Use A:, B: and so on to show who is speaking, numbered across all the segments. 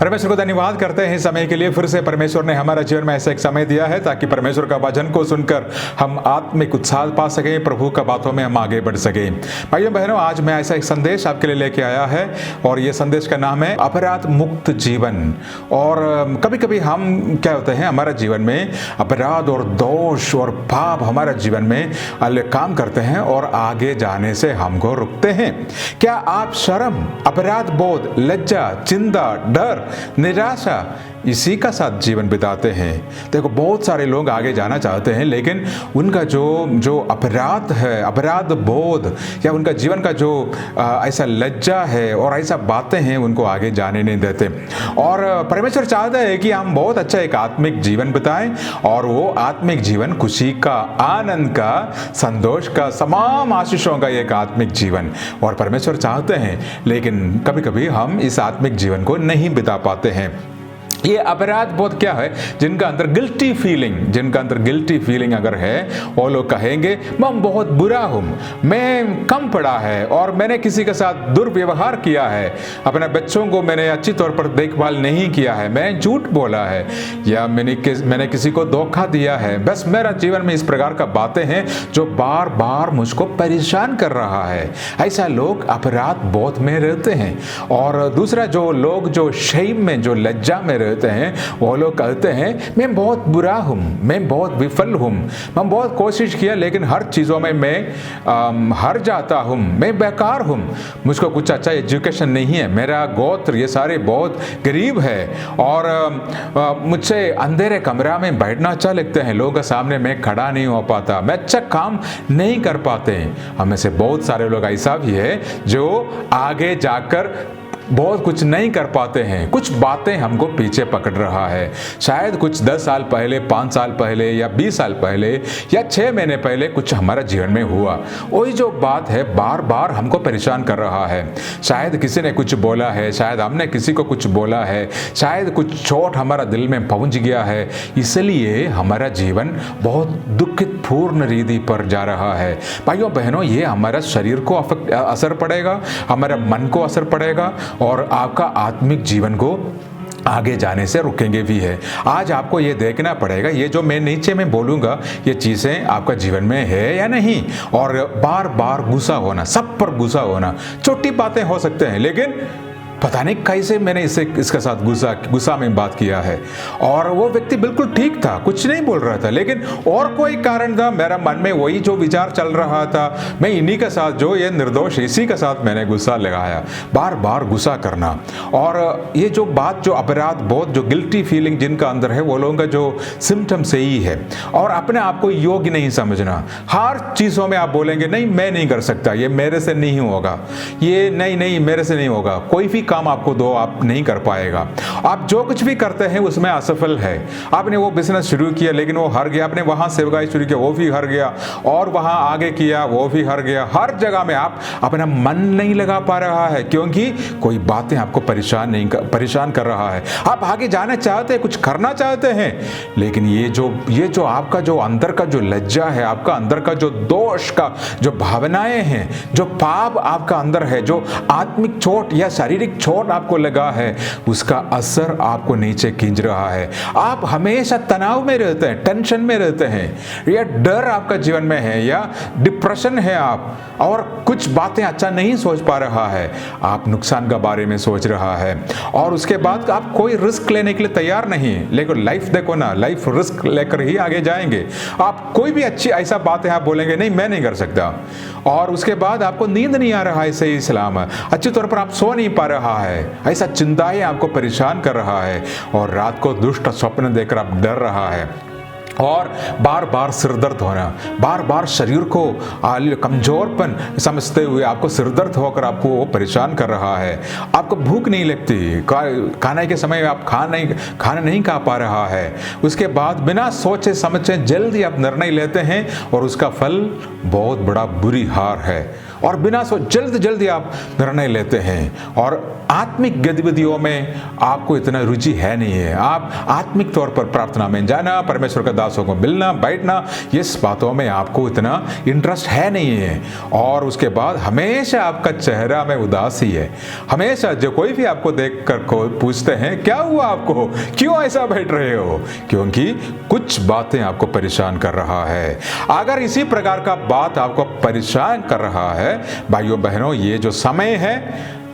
A: परमेश्वर को धन्यवाद करते हैं इस समय के लिए। फिर से परमेश्वर ने हमारे जीवन में ऐसा एक समय दिया है ताकि परमेश्वर का वचन को सुनकर हम आत्मिक उत्साह पा सकें, प्रभु का बातों में हम आगे बढ़ सकें। भाइयों बहनों, आज मैं ऐसा एक संदेश आपके लिए लेके आया है और ये संदेश का नाम है अपराध मुक्त जीवन। और कभी कभी हम क्या होते हैं, हमारे जीवन में अपराध और दोष और पाप हमारे जीवन में काम करते हैं और आगे जाने से हमको रुकते हैं। क्या आप शर्म, अपराध बोध, लज्जा, चिंता, डर, निराशा इसी का साथ जीवन बिताते हैं? देखो, बहुत सारे लोग आगे जाना चाहते हैं लेकिन उनका जो अपराध है, अपराध बोध या उनका जीवन का जो ऐसा लज्जा है और ऐसा बातें हैं उनको आगे जाने नहीं देते। और परमेश्वर चाहता है कि हम बहुत अच्छा एक आत्मिक जीवन बिताएं और वो आत्मिक जीवन खुशी का, आनंद का, संतोष का, तमाम आशीषों का एक आत्मिक जीवन और परमेश्वर चाहते हैं। लेकिन कभी कभी हम इस आत्मिक जीवन को नहीं बिता पाते हैं। ये अपराध बोध क्या है? जिनका अंदर गिल्टी फीलिंग अगर है, वो लोग कहेंगे मैं बहुत बुरा हूँ, मैं कम पड़ा है और मैंने किसी के साथ दुर्व्यवहार किया है, अपने बच्चों को मैंने अच्छी तौर पर देखभाल नहीं किया है, मैं झूठ बोला है या मैंने किसी को धोखा दिया है। बस मेरा जीवन में इस प्रकार का बातें हैं जो बार बार मुझको परेशान कर रहा है। ऐसा लोग अपराध बोध में रहते हैं। और दूसरा, जो लोग जो शेम में, जो लज्जा में रहते हैं, वो लोग कहते हैं मैं बहुत बुरा हूँ, मैं बहुत विफल हूँ, मैं बहुत कोशिश किया लेकिन हर चीज़ों में मैं हार जाता हूँ, मैं बेकार हूँ, मुझको कुछ अच्छा एजुकेशन नहीं है, मेरा गोत्र ये सारे बहुत गरीब है और मुझसे अंधेरे कमरा में बैठना अच्छा लगता है, लोगों के सामने मैं खड़ा नहीं हो पाता, मैं अच्छा काम नहीं कर पाते। हमें से बहुत सारे लोग ऐसा भी है जो आगे जाकर बहुत कुछ नहीं कर पाते हैं। कुछ बातें हमको पीछे पकड़ रहा है। शायद कुछ 10 साल पहले, 5 साल पहले या 20 साल पहले या 6 महीने पहले कुछ हमारा जीवन में हुआ, वही जो बात है बार बार हमको परेशान कर रहा है। शायद किसी ने कुछ बोला है, शायद हमने किसी को कुछ बोला है, शायद कुछ चोट हमारा दिल में पहुंच गया है, इसलिए हमारा जीवन बहुत दुखित पूर्ण रीति पर जा रहा है। भाइयों बहनों, ये हमारा शरीर को असर पड़ेगा, हमारा मन को असर पड़ेगा और आपका आत्मिक जीवन को आगे जाने से रुकेंगे भी है। आज आपको ये देखना पड़ेगा ये जो मैं नीचे में बोलूँगा ये चीज़ें आपका जीवन में है या नहीं। और बार बार गुस्सा होना, सब पर गुस्सा होना, छोटी बातें हो सकते हैं लेकिन पता नहीं कैसे मैंने इसके साथ गुस्सा में बात किया है और वो व्यक्ति बिल्कुल ठीक था, कुछ नहीं बोल रहा था, लेकिन और कोई कारण था, मेरा मन में वही जो विचार चल रहा था, मैं इन्हीं के साथ जो ये निर्दोष, इसी के साथ मैंने गुस्सा लगाया। बार बार गुस्सा करना और ये जो बात, जो अपराध बोध, जो गिल्टी फीलिंग जिनका अंदर है, वो लोगों का जो सिम्टम्स यही है। और अपने आप को योग्य नहीं समझना, हर चीज़ों में आप बोलेंगे नहीं मैं नहीं कर सकता, ये मेरे से नहीं होगा, ये नहीं मेरे से नहीं होगा, कोई भी काम आपको दो आप नहीं कर पाएगा। आप जो कुछ भी करते हैं उसमें असफल है। आपने वो बिजनेस शुरू किया लेकिन वो हार गया, आपने वहां सेवकाई शुरू किया वो भी हार गया और वहां आगे किया वो भी हार गया। हर जगह में आप अपना मन नहीं लगा पा रहा है क्योंकि कोई बातें आपको परेशान कर रहा है। आप आगे जाना चाहते हैं, कुछ करना चाहते हैं, लेकिन ये जो आपका जो अंदर का जो लज्जा है, आपका अंदर का जो दोष का जो भावनाएं हैं, जो पाप आपका अंदर है, जो आत्मिक चोट या शारीरिक चोट आपको लगा है, उसका असर आपको नीचे खींच रहा है। आप हमेशा तनाव में रहते हैं, टेंशन में रहते हैं, या डर आपका जीवन में है, या डिप्रेशन है आप, और कुछ बातें अच्छा नहीं सोच पा रहा है, आप नुकसान का बारे में सोच रहा है और उसके बाद आप कोई रिस्क लेने के लिए तैयार नहीं। लेकिन लाइफ देखो ना, लाइफ रिस्क लेकर ही आगे जाएंगे। आप कोई भी अच्छी ऐसा बात है आप बोलेंगे नहीं मैं नहीं कर सकता, और उसके बाद आपको नींद नहीं आ रहा है, सही सलाम अच्छी तौर पर आप सो नहीं पा रहा है, ऐसा चिंताएं आपको परेशान कर रहा है और रात को दुष्ट स्वप्न देखकर आप डर रहा है और बार बार सिरदर्द होना, बार बार शरीर को कमजोरपन समझते हुए आपको सिरदर्द होकर आपको वो परेशान कर रहा है। आपको भूख नहीं लगती, खाने के समय आप खाना नहीं खा पा रहा है। उसके बाद बिना सोचे समझे जल्दी आप निर्णय लेते हैं और उसका फल बहुत बड़ा बुरी हार है। और बिना सोच जल्द जल्दी आप निर्णय लेते हैं और आत्मिक गतिविधियों में आपको इतना रुचि है नहीं है। आप आत्मिक तौर पर प्रार्थना में जाना, परमेश्वर के दासों को मिलना, बैठना, इस बातों में आपको इतना इंटरेस्ट है नहीं है। और उसके बाद हमेशा आपका चेहरा में उदासी है। हमेशा जो कोई भी आपको देख कर पूछते हैं क्या हुआ आपको, क्यों ऐसा बैठ रहे हो, क्योंकि कुछ बातें आपको परेशान कर रहा है। अगर इसी प्रकार का बात आपको परेशान कर रहा है भाइयों बहनों, ये जो समय है,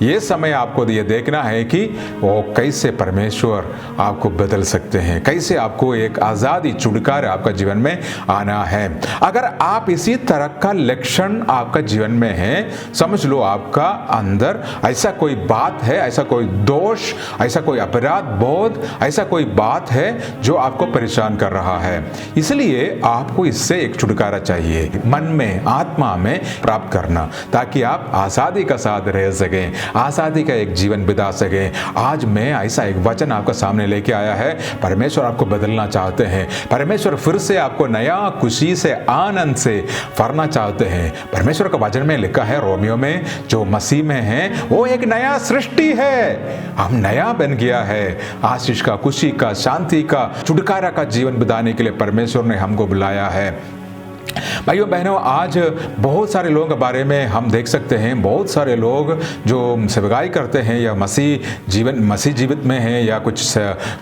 A: ये समय आपको ये देखना है कि वो कैसे परमेश्वर आपको बदल सकते हैं, कैसे आपको एक आज़ादी, छुटकारा आपका जीवन में आना है। अगर आप इसी तरह का लक्षण आपका जीवन में है, समझ लो आपका अंदर ऐसा कोई बात है, ऐसा कोई दोष, ऐसा कोई अपराध बोध, ऐसा कोई बात है जो आपको परेशान कर रहा है। इसलिए आपको इससे एक छुटकारा चाहिए, मन में, आत्मा में प्राप्त करना, ताकि आप आज़ादी का साथ रह सकें, आज़ादी का एक जीवन बिता सके। आज मैं ऐसा एक वचन आपका सामने लेके आया है। परमेश्वर आपको बदलना चाहते हैं। परमेश्वर फिर से आपको नया खुशी से, आनंद से भरना चाहते हैं। परमेश्वर का वचन में लिखा है रोमियो में, जो मसीह में है वो एक नया सृष्टि है। हम नया बन गया है। आशीष का, खुशी का, शांति का, छुटकारा का जीवन बिताने के लिए परमेश्वर ने हमको बुलाया है। भाइयों बहनों, आज बहुत सारे लोगों के बारे में हम देख सकते हैं। बहुत सारे लोग जो सेवकाई करते हैं या मसीह जीवित में हैं, या कुछ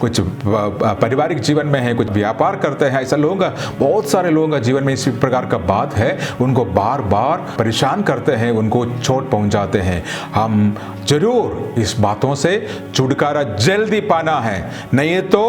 A: पारिवारिक जीवन में हैं, कुछ व्यापार करते हैं, ऐसा लोगों का, बहुत सारे लोगों का जीवन में इसी प्रकार का बात है। उनको बार बार परेशान करते हैं, उनको चोट पहुंचाते हैं। हम जरूर इस बातों से छुटकारा जल्दी पाना है, नहीं तो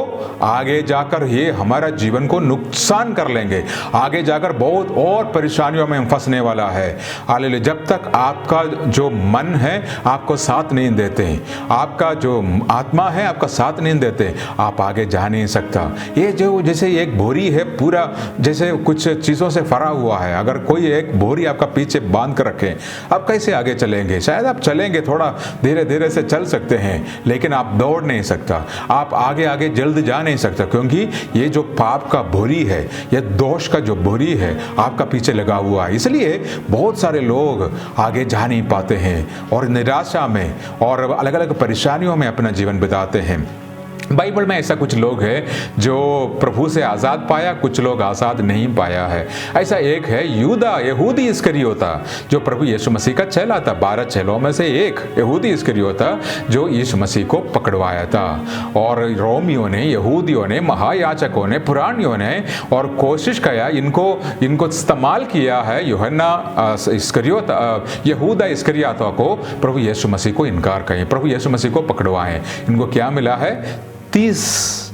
A: आगे जाकर ये हमारा जीवन को नुकसान कर लेंगे। आगे जाकर बहुत और परेशानियों में फंसने वाला है। हालेलुया। जब तक आपका जो मन है आपको साथ नहीं देते, आपका जो आत्मा है आपका साथ नहीं देते, आप आगे जा नहीं सकता। ये जो जैसे एक बोरी है, पूरा जैसे कुछ चीज़ों से भरा हुआ है। अगर कोई एक बोरी आपका पीछे बांध कर रखे, आप कैसे आगे चलेंगे? शायद आप चलेंगे, थोड़ा धीरे धीरे से चल सकते हैं, लेकिन आप दौड़ नहीं सकता, आप आगे आगे जल्द जा नहीं सकता, क्योंकि ये जो पाप का बोरी है, ये दोष का जो बोरी है आपका पीछे लगा हुआ है। इसलिए बहुत सारे लोग आगे जा नहीं पाते हैं और निराशा में और अलग अलग परेशानियों में अपना जीवन बिताते हैं। बाइबल में ऐसा कुछ लोग हैं जो प्रभु से आज़ाद पाया, कुछ लोग आज़ाद नहीं पाया है। ऐसा एक है यूदा, यहूदी इस्करियोता, जो प्रभु यीशु मसीह का चेला था। 12 चेलों में से एक यहूदी इस्करियोता जो यीशु मसीह को पकड़वाया था। और रोमियों ने, यहूदियों ने, महायाजकों ने, पुरानियों ने और कोशिश किया, इनको इस्तेमाल किया है यहूदा इस्करियोता को प्रभु यीशु मसीह को इनकार करें, प्रभु यीशु मसीह को पकड़वाएं। इनको क्या मिला है? 30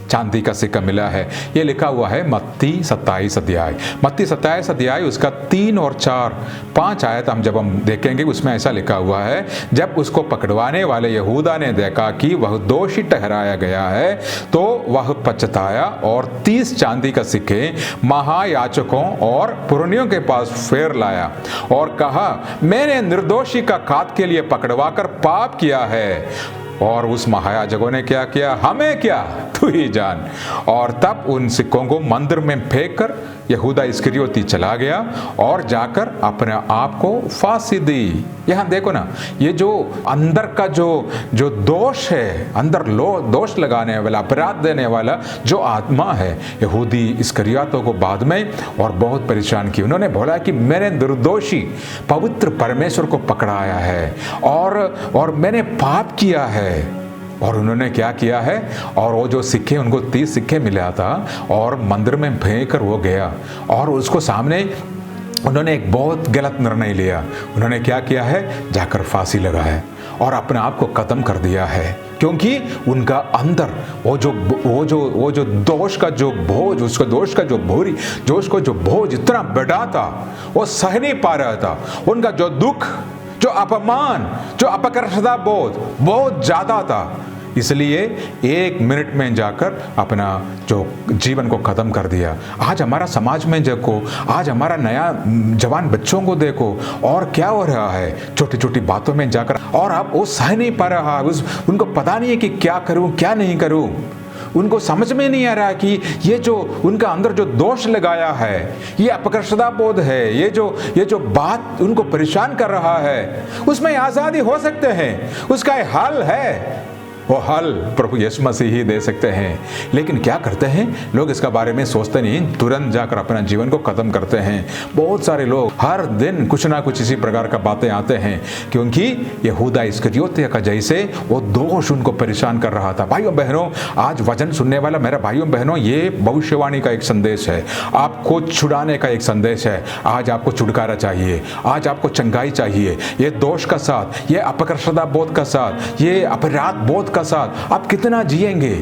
A: चांदी का सिक्का मिला है। ये लिखा हुआ है मत्ती 27 अध्याय, मत्ती 27 अध्याय, उसका 3 और 4, 5 आयत जब हम देखेंगे, उसमें ऐसा लिखा हुआ है, जब उसको पकड़वाने वाले यहूदा ने देखा कि वह दोषी ठहराया गया है, तो वह पछताया और 30 चांदी का सिक्के महायाजकों और पुरनियों के पास फेर लाया और कहा, मैंने निर्दोषी का घात के लिए पकड़वा कर पाप किया है। और उस महायाजकों ने क्या किया? हमें क्या, तू ही जान। और तब उन सिक्कों को मंदिर में फेंक कर यहूदा इस्करियोती चला गया और जाकर अपने आप को फांसी दी। यहाँ देखो ना, ये जो अंदर का जो दोष है, अंदर दोष लगाने वाला, अपराध देने वाला जो आत्मा है, यहूदी इस्करियोतों को बाद में और बहुत परेशान की। उन्होंने बोला कि मैंने निर्दोषी पवित्र परमेश्वर को पकड़ाया है और मैंने पाप किया है। और उन्होंने क्या किया है? और वो जो सिक्के, उनको 30 सिक्के मिला था और मंदिर में फेंक कर वो गया और उसको सामने उन्होंने एक बहुत गलत निर्णय लिया। उन्होंने क्या किया है? जाकर फांसी लगाया और अपने आप को खत्म कर दिया है, क्योंकि उनका अंदर वो जो दोष का जो बोझ, उसका दोष का जो बोरी, उसको जो बोझ इतना बड़ा था, वो सह नहीं पा रहा था। उनका जो दुख, जो अपमान, जो अपकर्षता बोध बहुत ज्यादा था। इसलिए 1 मिनट में जाकर अपना जो जीवन को खत्म कर दिया। आज हमारा समाज में देखो, आज हमारा नया जवान बच्चों को देखो, और क्या हो रहा है? छोटी छोटी बातों में जाकर, और अब वो सह नहीं पा रहा, उनको पता नहीं है कि क्या करूं क्या नहीं करूं। उनको समझ में नहीं आ रहा कि ये जो उनका अंदर जो दोष लगाया है, ये अपकर्षता बोध है, ये जो बात उनको परेशान कर रहा है, उसमें आजादी हो सकते हैं, उसका हल है। वो हल प्रभु यीशु मसीह ही दे सकते हैं। लेकिन क्या करते हैं लोग, इसका बारे में सोचते नहीं, तुरंत जाकर अपना जीवन को खत्म करते हैं। बहुत सारे लोग हर दिन कुछ ना कुछ इसी प्रकार का बातें आते हैं, क्योंकि यहूदा इस्करियोती का जैसे वो दोष उनको परेशान कर रहा था। भाइयों बहनों, आज वचन सुनने वाला मेरा भाइयों बहनों, ये भविष्यवाणी का एक संदेश है, आपको छुड़ाने का एक संदेश है। आज आपको छुटकारा चाहिए, आज आपको चंगाई चाहिए। ये दोष का साथ, ये अपकर्षता बोध का साथ, ये अपराध बोध का साथ आप कितना जिएंगे?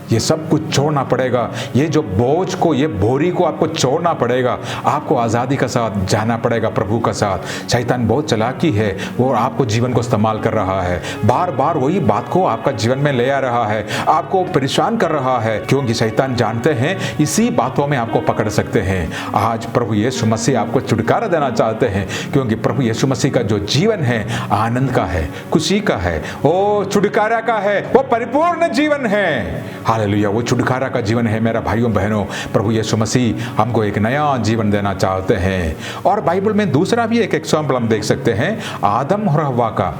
A: ये सब कुछ छोड़ना पड़ेगा। ये जो बोझ को, ये बोरी को आपको छोड़ना पड़ेगा। आपको आज़ादी का साथ जाना पड़ेगा, प्रभु का साथ। शैतान बहुत चालाकी है, वो आपको जीवन को इस्तेमाल कर रहा है, बार बार वही बात को आपका जीवन में ले आ रहा है, आपको परेशान कर रहा है, क्योंकि शैतान जानते हैं इसी बातों में आपको पकड़ सकते हैं। आज प्रभु यीशु मसीह आपको छुटकारा देना चाहते हैं, क्योंकि प्रभु यीशु मसीह का जो जीवन है आनंद का है, खुशी का है, वो छुटकारा का है, वो परिपूर्ण जीवन है। हालेलुया, वो छुटकारा का जीवन है मेरा भाइयों बहनों। प्रभु यीशु मसीह हमको एक नया जीवन देना चाहते हैं। और बाइबल में दूसरा भी एक एग्जाम्पल हम देख सकते हैं, आदम और हव्वा का।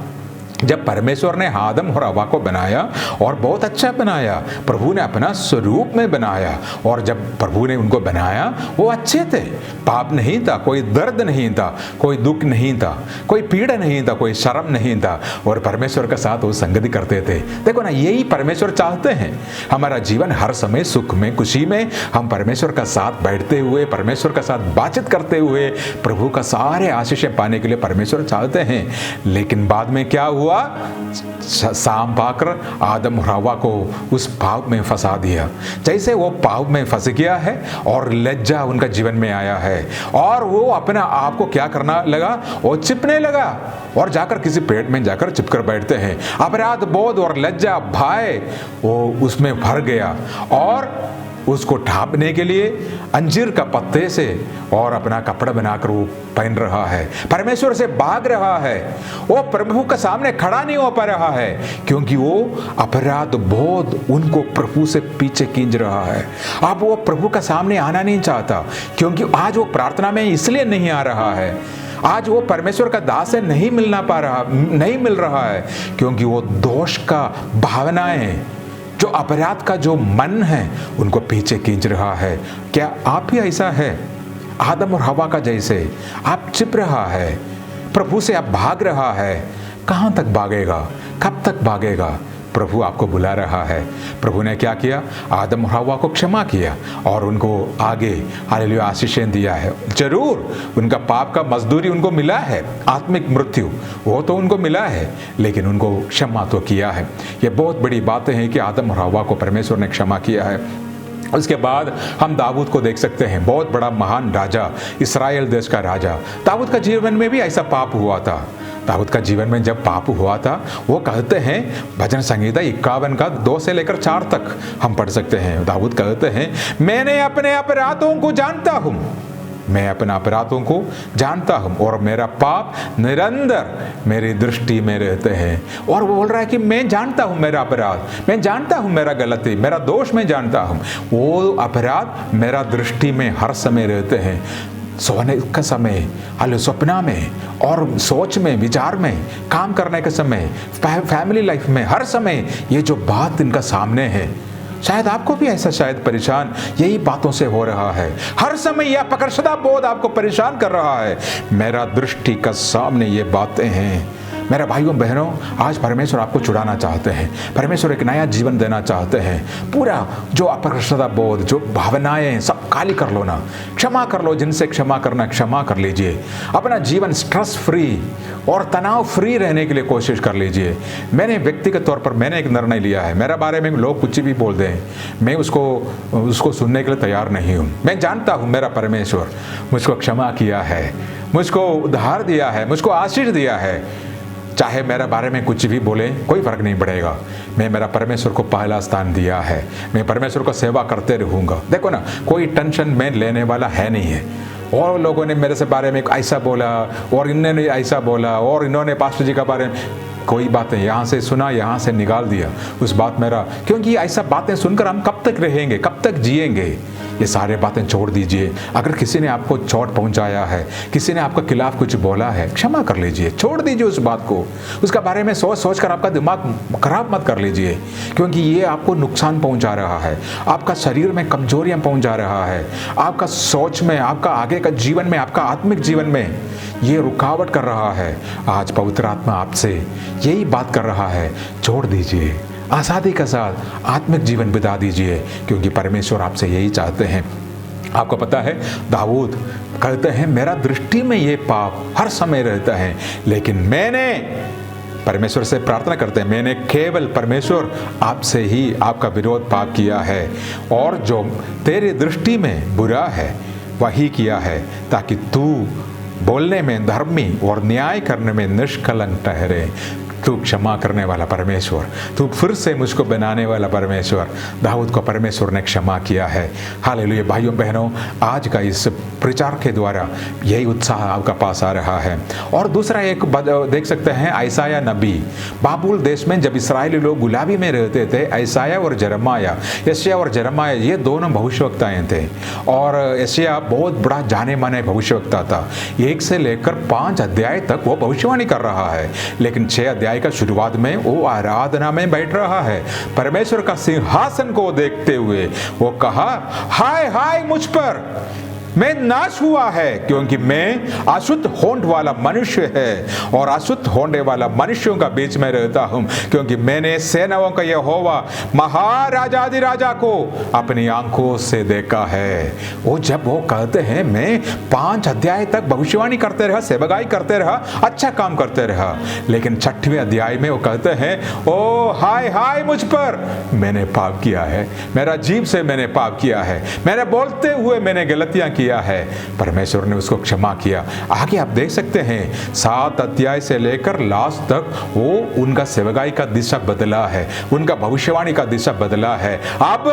A: जब परमेश्वर ने आदम और हव्वा को बनाया और बहुत अच्छा बनाया, प्रभु ने अपना स्वरूप में बनाया, और जब प्रभु ने उनको बनाया वो अच्छे थे, पाप नहीं था, कोई दर्द नहीं था, कोई दुख नहीं था, कोई पीड़ा नहीं था, कोई शर्म नहीं था, और परमेश्वर के साथ वो संगति करते थे। देखो ना, यही परमेश्वर चाहते हैं, हमारा जीवन हर समय सुख में, खुशी में, हम परमेश्वर का साथ बैठते हुए, परमेश्वर का साथ बातचीत करते हुए प्रभु का सारे आशीषें पाने के लिए परमेश्वर चाहते हैं। लेकिन बाद में क्या हुआ, शाम पाकर आदम और हव्वा को उस पाप में फंसा दिया। जैसे वो पाप में फंस गया है और लज्जा उनका जीवन में आया है, और वो अपना आप को क्या करना लगा, वो चिपने लगा, और जाकर किसी पेड़ में जाकर चिपकर बैठते हैं। अपराध बोध और लज्जा भय वो उसमें भर गया, और उसको ढांपने के लिए अंजीर का पत्ते से और अपना कपड़ा बनाकर वो पहन रहा है, परमेश्वर से भाग रहा है, वो प्रभु के सामने खड़ा नहीं हो पा रहा है, क्योंकि वो अपराध बोध उनको प्रभु से पीछे खींच रहा है। अब वो प्रभु का सामने आना नहीं चाहता, क्योंकि आज वो प्रार्थना में इसलिए नहीं आ रहा है, आज वो परमेश्वर का दास से नहीं मिल रहा है, क्योंकि वो दोष का भावनाएं, जो अपराध का जो मन है, उनको पीछे खींच रहा है। क्या आप भी ऐसा है, आदम और हव्वा का जैसे आप छिप रहा है, प्रभु से आप भाग रहा है? कहाँ तक भागेगा, कब तक भागेगा? प्रभु आपको बुला रहा है। प्रभु ने क्या किया, आदम और हव्वा को क्षमा किया और उनको आगे हालेलुया आशीषें दिया है। जरूर उनका पाप का मजदूरी उनको मिला है, आत्मिक मृत्यु वो तो उनको मिला है, लेकिन उनको क्षमा तो किया है। ये बहुत बड़ी बातें हैं कि आदम और हव्वा को परमेश्वर ने क्षमा किया है। उसके बाद हम दाऊद को देख सकते हैं, बहुत बड़ा महान राजा, इस्राएल देश का राजा। दाऊद का जीवन में भी ऐसा पाप हुआ था। दाऊद का जीवन में जब पाप हुआ था, वो कहते हैं भजन संहिता 51 का 2 से लेकर 4 तक हम पढ़ सकते हैं। दाऊद कहते हैं, मैंने अपने अपराधों को जानता हूँ, मैं अपने अपराधों को जानता हूँ, और मेरा पाप निरंतर मेरी दृष्टि में रहते हैं। और वो बोल रहा है कि मैं जानता हूँ मेरा अपराध, मैं जानता हूँ मेरा गलती, मेरा दोष मैं जानता हूँ। वो अपराध मेरा दृष्टि में हर समय रहते हैं, सोने का समय, सपना में, और सोच में, विचार में, काम करने के समय, फैमिली लाइफ में, हर समय ये जो बात इनका सामने है। शायद आपको भी ऐसा शायद परेशान यही बातों से हो रहा है, हर समय यह अपकर्षता बोध आपको परेशान कर रहा है। मेरा दृष्टि का सामने ये बातें हैं। मेरे भाइयों बहनों, आज परमेश्वर आपको छुड़ाना चाहते हैं, परमेश्वर एक नया जीवन देना चाहते हैं। पूरा जो अपकर्षता बोध, जो भावनाएं सब खाली कर लो ना, क्षमा कर लो, जिनसे क्षमा करना क्षमा कर लीजिए। अपना जीवन स्ट्रेस फ्री और तनाव फ्री रहने के लिए कोशिश कर लीजिए। मैंने व्यक्तिगत तौर पर मैंने एक निर्णय लिया है, मेरे बारे में लोग कुछ भी बोल दें, मैं उसको सुनने के लिए तैयार नहीं हूँ। मैं जानता हूँ मेरा परमेश्वर मुझको क्षमा किया है, मुझको उद्धार दिया है, मुझको आशीष दिया है। चाहे मेरे बारे में कुछ भी बोले, कोई फर्क नहीं पड़ेगा। मैं मेरा परमेश्वर को पहला स्थान दिया है, मैं परमेश्वर को सेवा करते रहूँगा। देखो ना, कोई टेंशन में लेने वाला है नहीं है। और लोगों ने मेरे से बारे में ऐसा बोला, और इन्होंने ऐसा बोला, और इन्होंने पास्टर जी के बारे में, कोई बातें यहाँ से सुना, यहाँ से निकाल दिया, उस बात मेरा, क्योंकि ऐसा बातें सुनकर हम कब तक रहेंगे, कब तक जिएंगे। ये सारे बातें छोड़ दीजिए। अगर किसी ने आपको चोट पहुंचाया है, किसी ने आपके खिलाफ कुछ बोला है, क्षमा कर लीजिए, छोड़ दीजिए उस बात को। उसका बारे में सोच सोच कर आपका दिमाग खराब मत कर लीजिए, क्योंकि ये आपको नुकसान पहुंचा रहा है, आपका शरीर में कमजोरियां पहुंचा रहा है, आपका सोच में, आपका आगे का जीवन में, आपका आत्मिक जीवन में ये रुकावट कर रहा है। आज पवित्र आत्मा आपसे यही बात कर रहा है, छोड़ दीजिए, आज़ादी के साथ आत्मिक जीवन बिता दीजिए, क्योंकि परमेश्वर आपसे यही चाहते हैं। आपको पता है, दाऊद कहते हैं, मेरा दृष्टि में ये पाप हर समय रहता है, लेकिन मैंने परमेश्वर से प्रार्थना करते हैं, मैंने केवल परमेश्वर आपसे ही आपका विरोध पाप किया है, और जो तेरी दृष्टि में बुरा है वही किया है, ताकि तू बोलने में धर्मी और न्याय करने में निष्कलंक ठहरे। तू क्षमा करने वाला परमेश्वर, तू फिर से मुझको बनाने वाला परमेश्वर। दाऊद को परमेश्वर ने क्षमा किया है। हालेलुया। भाइयों बहनों, आज का इस प्रचार के द्वारा यही उत्साह आपका पास आ रहा है। और दूसरा एक देख सकते हैं, यशायाह नबी, बाबुल देश में जब इस्राएली लोग गुलामी में रहते थे, यशायाह और जरमाया ये दोनों भविष्यवक्ताएं थे, और यशायाह बहुत बड़ा जाने माने भविष्यवक्ता था। 1 से लेकर 5 अध्याय तक वो भविष्यवाणी कर रहा है, लेकिन 6 अध्याय का शुरुआत में वो आराधना में बैठ रहा है। परमेश्वर का सिंहासन को देखते हुए वो कहा, हाय हाय मुझ पर, मैं नाश हुआ है, क्योंकि मैं अशुद्ध होंठ वाला मनुष्य है, और अशुद्ध होने वाला मनुष्यों का बीच में रहता हूं, क्योंकि मैंने सेनाओं का यहोवा महाराजाधिराजा को अपनी आंखों से देखा है। वो जब वो कहते हैं, मैं 5 अध्याय तक भविष्यवाणी करते रहा, सेवकाई करते रहा, अच्छा काम करते रहा, लेकिन 6वें अध्याय में वो कहते हैं, ओ हाय हाय मुझ पर, मैंने पाप किया है, मेरा जीभ से मैंने पाप किया है, मैंने बोलते हुए मैंने गलतियां किया है। परमेश्वर ने उसको क्षमा किया। आगे आप देख सकते हैं, 7 अध्याय से लेकर लास्ट तक वो उनका सेवकाई का दिशा बदला है, उनका भविष्यवाणी का दिशा बदला है। अब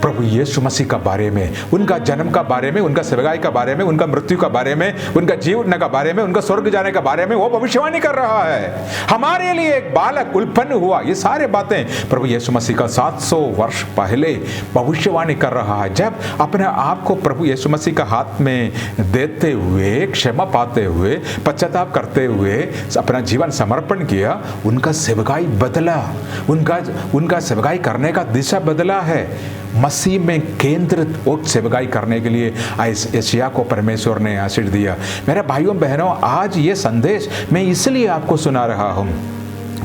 A: प्रभु यीशु मसीह का बारे में, उनका जन्म का बारे में, उनका सेवकाई का बारे में, उनका मृत्यु का बारे में, उनका जीवन का बारे में, उनका स्वर्ग जाने का बारे में वो भविष्यवाणी कर रहा है। हमारे लिए एक बालक उत्पन्न हुआ, ये सारे बातें प्रभु यीशु मसीह का 700 वर्ष पहले भविष्यवाणी कर रहा है। जब अपने आप को प्रभु यीशु मसीह का हाथ में देते हुए, क्षमा पाते हुए, पश्चाताप करते हुए अपना जीवन समर्पण किया, उनका सेवकाई बदला, उनका सेवकाई करने का दिशा बदला है। मसीह में केंद्रित और सेवकाई करने के लिए यशायाह को परमेश्वर ने आशीष दिया। मेरे भाइयों बहनों, आज ये संदेश मैं इसलिए आपको सुना रहा हूँ,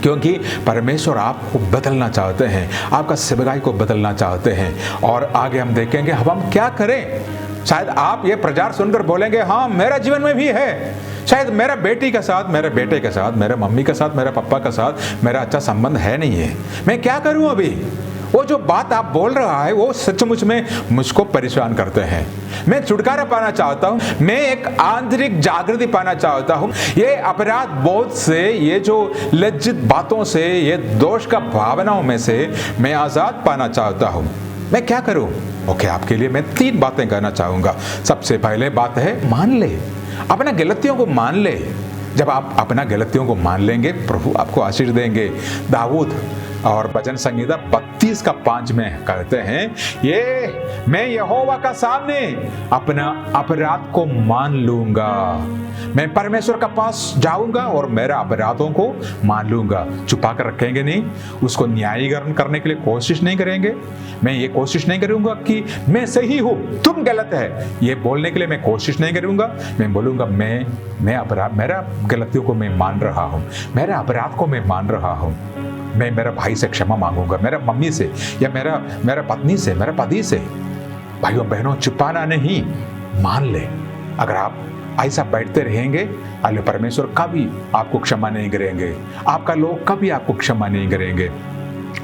A: क्योंकि परमेश्वर आपको बदलना चाहते हैं, आपका सेवकाई को बदलना चाहते हैं। और आगे हम देखेंगे हम क्या करें। शायद आप ये प्रचार सुनकर बोलेंगे, हाँ मेरा जीवन में भी है, शायद मेरा बेटी के साथ, मेरे बेटे के साथ, मेरे मम्मी के साथ, मेरे पापा के साथ मेरा अच्छा संबंध है नहीं है, मैं क्या करूं अभी। वो जो बात आप बोल रहा है वो सचमुच में मुझको परेशान करते हैं। मैं छुटकारा पाना चाहता हूँ, मैं एक आंतरिक जागृति पाना चाहता हूँ। ये अपराध बोध से, ये जो लज्जित बातों से, ये दोष का भावनाओं में से मैं आज़ाद पाना चाहता हूँ। मैं क्या करूँ? ओके, आपके लिए मैं 3 बातें कहना चाहूँगा। सबसे पहले बात है, मान ले, अपना गलतियों को मान ले। जब आप अपना गलतियों को मान लेंगे, प्रभु आपको आशीष देंगे। दाऊद और भजन संहिता 32:5 में कहते हैं, ये मैं यहोवा का सामने अपना अपराध को मान लूंगा, मैं परमेश्वर का पास जाऊंगा और मेरा अपराधों को मान लूंगा। छुपा कर रखेंगे नहीं, उसको न्यायीकरण करने के लिए कोशिश नहीं करेंगे। मैं ये कोशिश नहीं करूंगा कि मैं सही हूं, तुम गलत है, ये बोलने के लिए मैं कोशिश नहीं करूंगा। मैं बोलूंगा मैं अपराध, मेरा गलतियों को मैं मान रहा हूं, मेरा अपराध को मैं मान रहा हूं। मैं मेरा भाई से क्षमा मांगूंगा, मेरा मम्मी से, या मेरा पत्नी से, मेरा पति से। भाइयों बहनों, छुपाना नहीं, मान ले। अगर आप ऐसा बैठते रहेंगे, अल्लाह परमेश्वर कभी आपको क्षमा नहीं करेंगे, आपका लोग कभी आपको क्षमा नहीं करेंगे।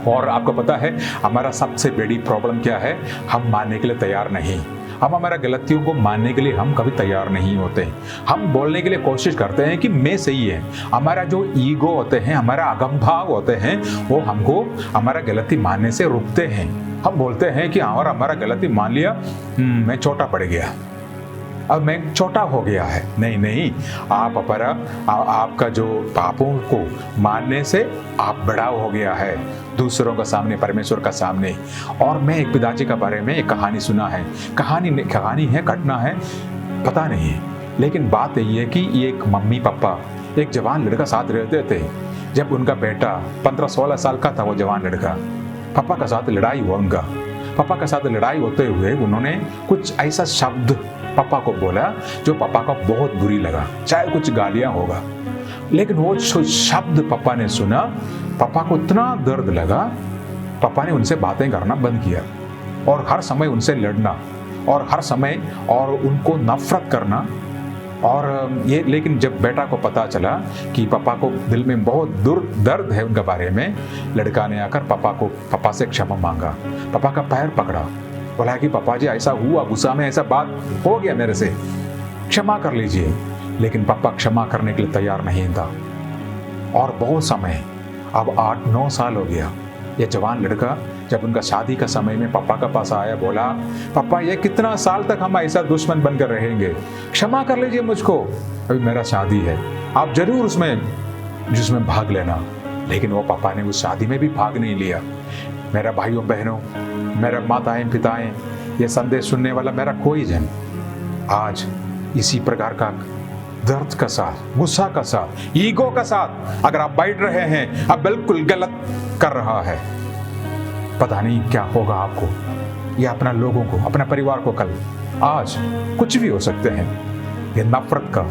A: और आपको पता है हमारा सबसे बड़ी प्रॉब्लम क्या है? हम मानने के लिए तैयार नहीं। हम हमारा गलतियों को मानने के लिए हम कभी तैयार नहीं होते। हम बोलने के लिए कोशिश करते हैं कि मैं सही है। हमारा जो ईगो होते हैं, हमारा अगम भाव होते हैं, वो हमको हमारा गलती मानने से रुकते हैं। हम बोलते हैं कि और हमारा गलती मान लिया, मैं छोटा पड़ गया, अब मैं छोटा हो गया है। नहीं नहीं, आपका जो पापों को मानने से आप बड़ा हो गया है दूसरों का सामने, परमेश्वर का सामने। और मैं एक पिताजी के बारे में एक कहानी सुना है, कहानी है, घटना है, पता नहीं, लेकिन बात यही है कि एक मम्मी पापा एक जवान लड़का साथ रहते थे। जब उनका बेटा 15-16 साल का था, वो जवान लड़का, पापा का साथ लड़ाई हुआ उनका। पापा के साथ लड़ाई होते हुए उन्होंने कुछ ऐसा शब्द पापा को बोला जो पापा को बहुत बुरी लगा, चाहे कुछ गालियां होगा, लेकिन वो शब्द पापा ने सुना, पापा को इतना दर्द लगा, पापा ने उनसे बातें करना बंद किया और हर समय उनसे लड़ना और हर समय और उनको नफरत करना। और ये, लेकिन जब बेटा को पता चला कि पापा को दिल में बहुत दर्द है उनके बारे में, लड़का ने आकर पापा से क्षमा मांगा, पापा का पैर पकड़ा, बोला कि पापा जी ऐसा हुआ, गुस्सा में ऐसा बात हो गया मेरे से, क्षमा कर लीजिए। लेकिन पापा क्षमा करने के लिए तैयार नहीं था। और बहुत समय, अब 8-9 साल हो गया, ये जवान लड़का जब उनका शादी का समय में पापा का पास आया, बोला पापा ये कितना साल तक हम ऐसा दुश्मन बनकर रहेंगे, क्षमा कर लीजिए मुझको, अभी मेरा शादी है, आप जरूर जिसमें भाग लेना। लेकिन वो पापा ने उस शादी में भी भाग नहीं लिया। मेरा भाइयों बहनों, मेरा माताएं पिताएं, ये संदेश सुनने वाला मेरा कोई जन आज इसी प्रकार का दर्द का साथ, गुस्सा का साथ, ईगो का साथ अगर आप बैठ रहे हैं, आप बिल्कुल गलत कर रहा है। पता नहीं क्या होगा आपको या अपना लोगों को, अपना परिवार को कल, आज कुछ भी हो सकते हैं। ये नफरत का,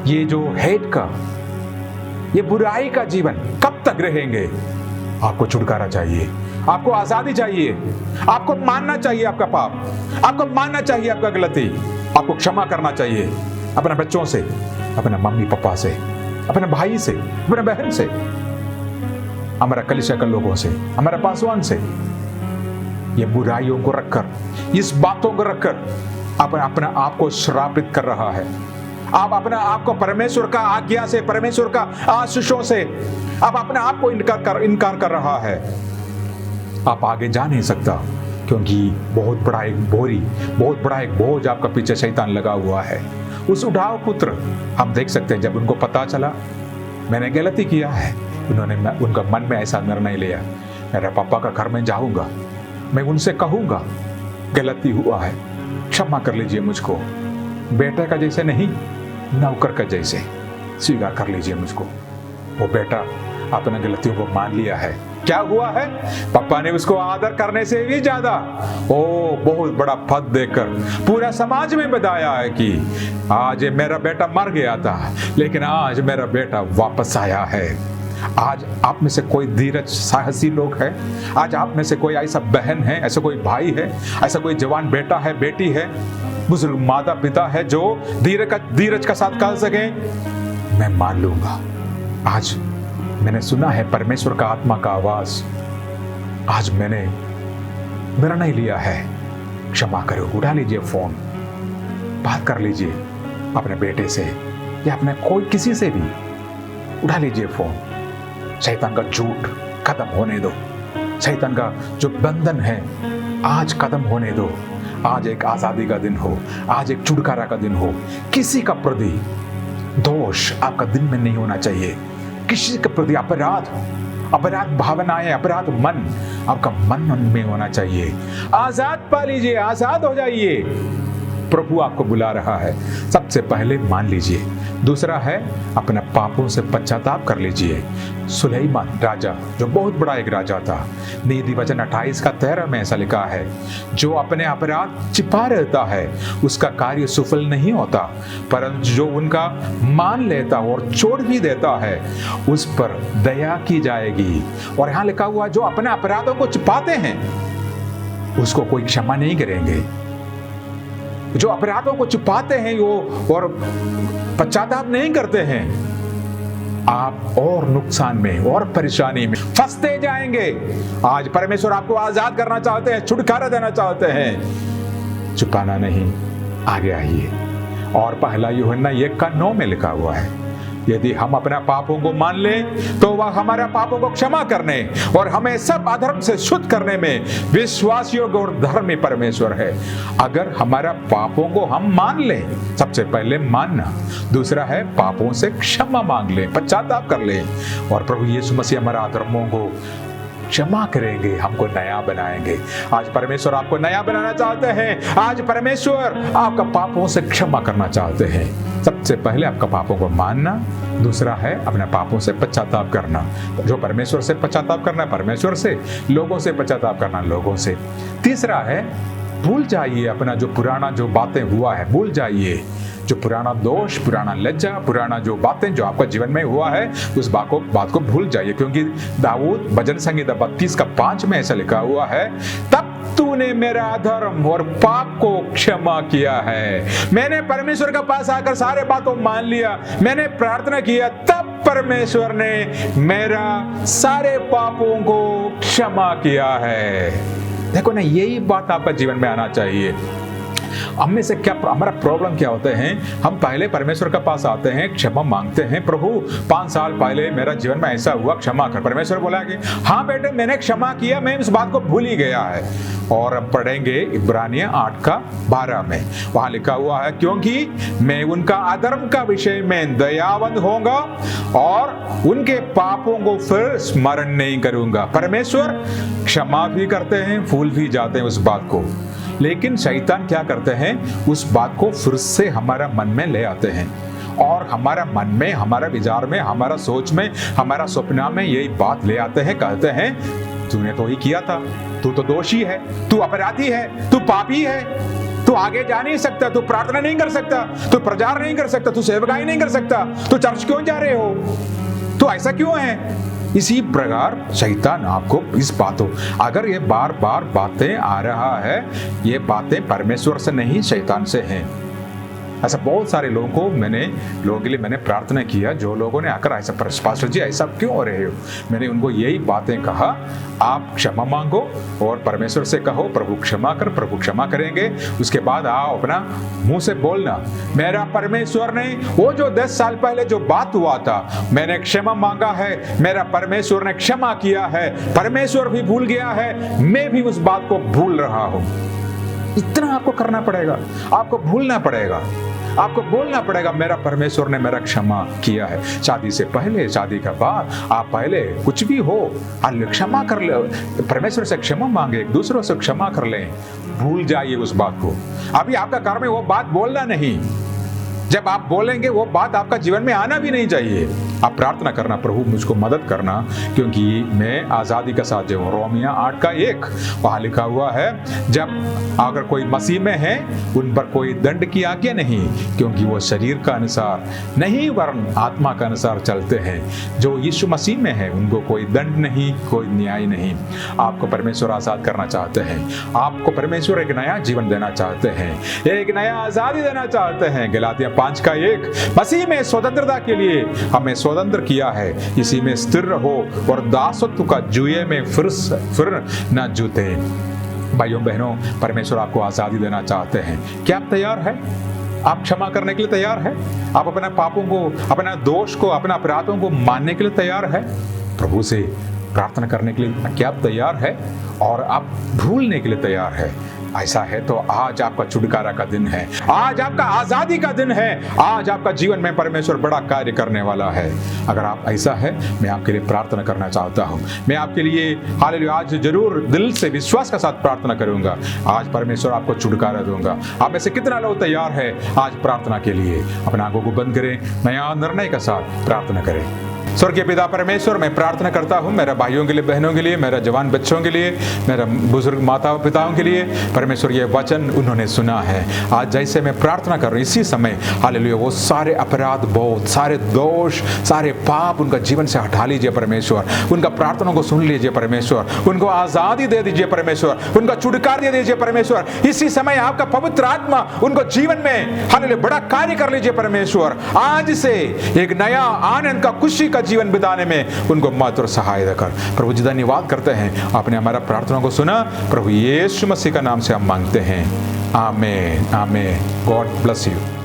A: ये जो हेट का, ये बुराई का जीवन कब तक रहेंगे? आपको छुटकारा चाहिए, आपको आजादी चाहिए, आपको मानना चाहिए आपका पाप, आपको मानना चाहिए आपका गलती, आपको क्षमा करना चाहिए अपने बच्चों से, अपने मम्मी पापा से, अपने भाई से, अपने बहन से, हमारा कलीसिया के लोगों से, हमारे पासवान से। ये बुराइयों को रखकर, इस बातों को रखकर अपना आप को श्रापित कर रहा है। आप अपना आप को परमेश्वर का आज्ञा से, परमेश्वर का आशीषों से आप अपने आप को इनकार कर रहा है। आप आगे जा नहीं सकता, क्योंकि बहुत बड़ा एक बोझ आपका पीछे शैतान लगा हुआ है। उस उठाव पुत्र, हम देख सकते हैं जब उनको पता चला मैंने गलती किया है, उनका मन में ऐसा निर्णय लिया, मेरे पापा का घर में जाऊंगा, मैं उनसे कहूंगा गलती हुआ है, क्षमा कर लीजिए मुझको, बेटे का जैसे नहीं, नौकर का जैसे स्वीकार कर लीजिए मुझको। वो बेटा अपने गलतियों को मान लिया है। क्या हुआ है? पापा ने उसको आदर करने से भी ज्यादा बहुत बड़ा पद देकर पूरा समाज में बताया है कि आज मेरा बेटा मर गया था, लेकिन आज मेरा बेटा वापस आया है। आज आप में से कोई धीरज साहसी लोग है, आज आप में से कोई ऐसा बहन है, ऐसा कोई भाई है, ऐसा कोई जवान बेटा है, बेटी है, बुजुर्ग माता पिता है जो धीरज का साथ कह सके मैं मान लूंगा। आज मैंने सुना है परमेश्वर का आत्मा का आवाज, आज मैंने निर्णय लिया है, क्षमा करो। उठा लीजिए फोन, बात कर लीजिए अपने बेटे से या अपने कोई किसी से भी, उठा लीजिए फोन। शैतान का झूठ खत्म होने दो, शैतान का जो बंधन है आज खत्म होने दो। आज एक आजादी का दिन हो, आज एक छुटकारा का दिन हो। किसी का प्रति दोष आपका दिन में नहीं होना चाहिए, किसी के प्रति अपराध भावनाएं, अपराध मन आपका मन में होना चाहिए। आजाद पा लीजिए, आजाद हो जाइए। प्रभु आपको बुला रहा है, सबसे पहले मान लीजिए। दूसरा है अपने पापों से पश्चाताप कर लीजिए। सुलेमान राजा जो बहुत बड़ा एक राजा था, नीति वचन 28:13 में ऐसा लिखा है, जो अपने अपराध छिपा रहता है उसका कार्य सफल नहीं होता, परंतु जो उनका मान लेता और छोड़ भी देता है उस पर दया की जाएगी। और यहाँ लिखा हुआ जो अपने अपराधों को छिपाते हैं उसको कोई क्षमा नहीं करेंगे। जो अपराधों को छुपाते हैं वो और पश्चाताप नहीं करते हैं, आप और नुकसान में और परेशानी में फंसते जाएंगे। आज परमेश्वर आपको आजाद करना चाहते हैं, छुटकारा देना चाहते हैं, छुपाना नहीं। आगे आइए। और पहला यूहन्ना 1:9 में लिखा हुआ है, यदि हम अपने पापों को मान लें तो वह हमारे पापों को क्षमा करने और हमें सब अधर्म से शुद्ध करने में विश्वास योग्य और धर्मी परमेश्वर है। अगर हमारा पापों को हम मान लें, सबसे पहले मानना, दूसरा है पापों से क्षमा मांग लें, पश्चाताप कर लें, और प्रभु यीशु मसीह हमारे अधर्मों को क्षमा करेंगे, हमको नया बनाएंगे। आज परमेश्वर आपको नया बनाना चाहते हैं। आज परमेश्वर आपका पापों से क्षमा करना चाहते हैं। सबसे पहले आपका पापों को मानना, दूसरा है अपने पापों से पश्चाताप करना। जो परमेश्वर से पश्चाताप करना परमेश्वर से, लोगों से पश्चाताप करना लोगों से। तीसरा है भूल जाइए अपना जो पुराना जो बातें हुआ है, भूल जाइए जो पुराना दोष, पुराना लज्जा, पुराना जो बातें जो आपका जीवन में हुआ है, उस बात को भूल जाइए। क्योंकि दाऊद भजन संहिता 32:5 में ऐसा लिखा हुआ है, तब तूने मेरा अधर्म और पाप को क्षमा किया है। मैंने परमेश्वर के पास आकर सारे बातों मान लिया, मैंने प्रार्थना किया, तब परमेश्वर ने मेरा सारे पापों को क्षमा किया है। देखो ना, यही बात आपका जीवन में आना चाहिए। हम में से क्या हमारा प्रॉब्लम क्या होते हैं, हम पहले परमेश्वर के पास आते हैं, क्षमा मांगते हैं, प्रभु 5 साल पहले मेरा जीवन में ऐसा हुआ, क्षमा कर। परमेश्वर बोला कि हाँ बेटे, मैंने क्षमा किया, मैं इस बात को भूल ही गया है। और अब पढ़ेंगे इब्रानियों 8:12 में, वहां लिखा हुआ है, क्योंकि मैं उनका अधर्म का विषय में दयावंत होऊंगा और उनके पापों को फिर स्मरण नहीं करूंगा। परमेश्वर क्षमा भी करते हैं, भूल भी जाते हैं उस बात को, लेकिन शैतान क्या करते हैं, उस बात को फिर से हमारा मन में ले आते हैं और हमारा मन में, हमारा विचार में, हमारा सोच में, हमारा सपना में यही बात ले आते हैं। कहते हैं तूने तो ही किया था, तू तो दोषी है, तू अपराधी है, तू पापी है, तू आगे जा नहीं सकता, तू प्रार्थना नहीं कर सकता, तू प्रचार नहीं कर सकता, तू सेवकाई नहीं कर सकता, तू चर्च क्यों जा रहे हो, तू ऐसा क्यों है। इसी प्रकार शैतान आपको इस बातों, अगर ये बार बार बातें आ रहा है, ये बातें परमेश्वर से नहीं शैतान से हैं। ऐसा बहुत सारे लोगों के लिए मैंने प्रार्थना किया, जो लोगों ने आकर ऐसा, पास्टर जी ऐसा क्यों हो रहे हो, मैंने उनको यही बातें कहा, आप क्षमा मांगो और परमेश्वर से कहो प्रभु क्षमा कर, प्रभु क्षमा करेंगे। उसके बाद आओ अपना मुंह से बोलना, मेरा परमेश्वर ने वो जो 10 साल पहले जो बात हुआ था, मैंने क्षमा मांगा है, मेरा परमेश्वर ने क्षमा किया है, परमेश्वर भी भूल गया है, मैं भी उस बात को भूल रहा हूं। इतना आपको करना पड़ेगा, आपको भूलना पड़ेगा, आपको बोलना पड़ेगा, मेरा परमेश्वर ने मेरा क्षमा किया है। शादी से पहले, शादी के बाद, आप पहले कुछ भी हो, क्षमा कर ले, परमेश्वर से क्षमा मांगे, एक दूसरों से क्षमा कर लें, भूल जाइए उस बात को। अभी आपका काम है वो बात बोलना नहीं, जब आप बोलेंगे वो बात आपका जीवन में आना भी नहीं चाहिए। आप प्रार्थना करना, प्रभु मुझको मदद करना, क्योंकि मैं आज़ादी का साथ हूँ। रोमियों 8:1 वहाँ लिखा हुआ है, जब अगर कोई मसीह में है उन पर कोई दंड की आज्ञा नहीं, क्योंकि वो शरीर का अनुसार नहीं वरन आत्मा का अनुसार चलते हैं। जो यीशु मसीह में है उनको कोई दंड नहीं, कोई न्याय नहीं। आपको परमेश्वर आज़ाद करना चाहते हैं, आपको परमेश्वर एक नया जीवन देना चाहते हैं, एक नया आज़ादी देना चाहते हैं। गलातिया 5:1 मसीह में स्वतंत्रता के लिए हमें स्वतंत्र किया है, इसी में स्थिर रहो और दासत्व का जुए में फिर न जूते। भाइयों बहनों, परमेश्वर आपको आजादी देना चाहते हैं। क्या आप तैयार हैं? आप क्षमा करने के लिए तैयार है? आप अपने पापों को, अपना दोष को, अपने अपराधों को मानने के लिए तैयार है? प्रभु से प्रार्थना करने के लिए क्या आप तैयार है? और आप भूलने के लिए तैयार है? ऐसा है तो आज आपका छुटकारा का दिन है, आज आपका आजादी का दिन है, आज आपका जीवन में परमेश्वर बड़ा कार्य करने वाला है। अगर आप ऐसा है, मैं आपके लिए प्रार्थना करना चाहता हूँ। मैं आपके लिए हालेलुया आज जरूर दिल से विश्वास के साथ प्रार्थना करूंगा। आज परमेश्वर आपको छुटकारा दूंगा। आप में से कितना लोग तैयार है आज प्रार्थना के लिए? अपना आंखों को बंद करें, नया निर्णय के साथ प्रार्थना करें। स्वर्गीय पिता परमेश्वर, मैं प्रार्थना करता हूँ मेरे भाइयों के लिए, बहनों के लिए, मेरे जवान बच्चों के लिए, मेरे बुजुर्ग माताओं पिताओं के लिए। परमेश्वर ये वचन उन्होंने सुना है, आज जैसे मैं प्रार्थना कर रहा हूँ इसी समय हालेलुया वो सारे अपराध बोध, सारे दोष, सारे पाप उनका जीवन से हटा लीजिए परमेश्वर। उनका प्रार्थना को सुन लीजिए परमेश्वर, उनको आज़ादी दे दीजिए परमेश्वर, उनका छुटकारा दे दीजिए परमेश्वर। इसी समय आपका पवित्र आत्मा उनको जीवन में हालेलुया बड़ा कार्य कर लीजिए परमेश्वर। आज से एक नया आनंद का, खुशी का जीवन बिताने में उनको मदद और सहायता कर। प्रभु जी धन्यवाद करते हैं, आपने हमारा प्रार्थना को सुना। प्रभु यीशु मसीह का नाम से हम मांगते हैं, आमीन आमीन। God bless you.